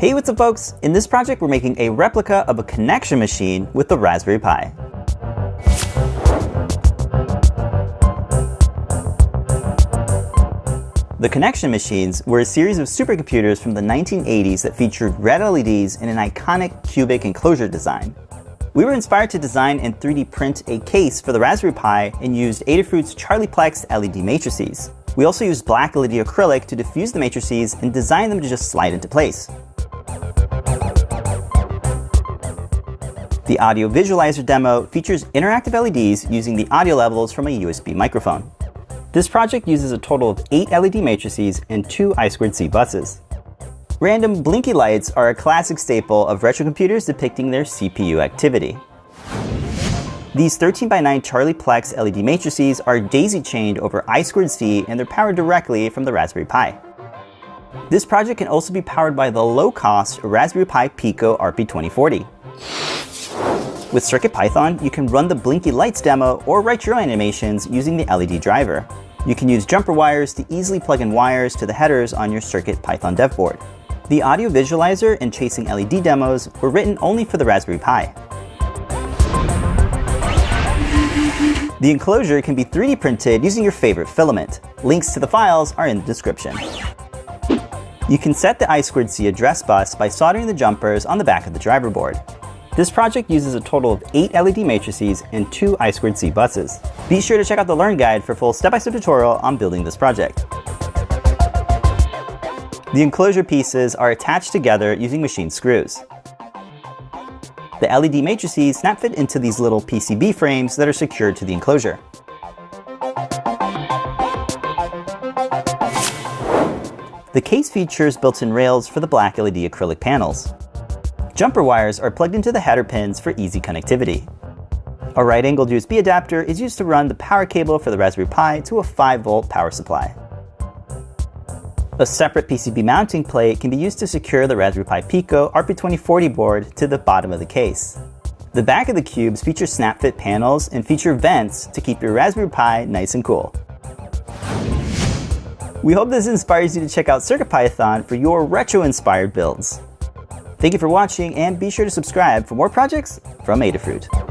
Hey, what's up folks? In this project we're making a replica of a connection machine with the Raspberry Pi. The connection machines were a series of supercomputers from the 1980s that featured red LEDs in an iconic cubic enclosure design. We were inspired to design and 3D print a case for the Raspberry Pi and used Adafruit's Charlieplex LED matrices. We also used black LED acrylic to diffuse the matrices and design them to just slide into place. The audio visualizer demo features interactive LEDs using the audio levels from a USB microphone. This project uses a total of 8 LED matrices and 2 I2C buses. Random blinky lights are a classic staple of retro computers depicting their CPU activity. These 13x9 Charlieplex LED matrices are daisy-chained over I2C and they're powered directly from the Raspberry Pi. This project can also be powered by the low-cost Raspberry Pi Pico RP2040. With CircuitPython, you can run the blinky lights demo or write your own animations using the LED driver. You can use jumper wires to easily plug in wires to the headers on your CircuitPython dev board. The audio visualizer and chasing LED demos were written only for the Raspberry Pi. The enclosure can be 3D printed using your favorite filament. Links to the files are in the description. You can set the I2C address bus by soldering the jumpers on the back of the driver board. This project uses a total of 8 LED matrices and 2 I2C buses. Be sure to check out the Learn Guide for full step-by-step tutorial on building this project. The enclosure pieces are attached together using machine screws. The LED matrices snap fit into these little PCB frames that are secured to the enclosure. The case features built-in rails for the black LED acrylic panels. Jumper wires are plugged into the header pins for easy connectivity. A right-angled USB adapter is used to run the power cable for the Raspberry Pi to a 5-volt power supply. A separate PCB mounting plate can be used to secure the Raspberry Pi Pico RP2040 board to the bottom of the case. The back of the cubes feature snap-fit panels and feature vents to keep your Raspberry Pi nice and cool. We hope this inspires you to check out CircuitPython for your retro-inspired builds. Thank you for watching and be sure to subscribe for more projects from Adafruit.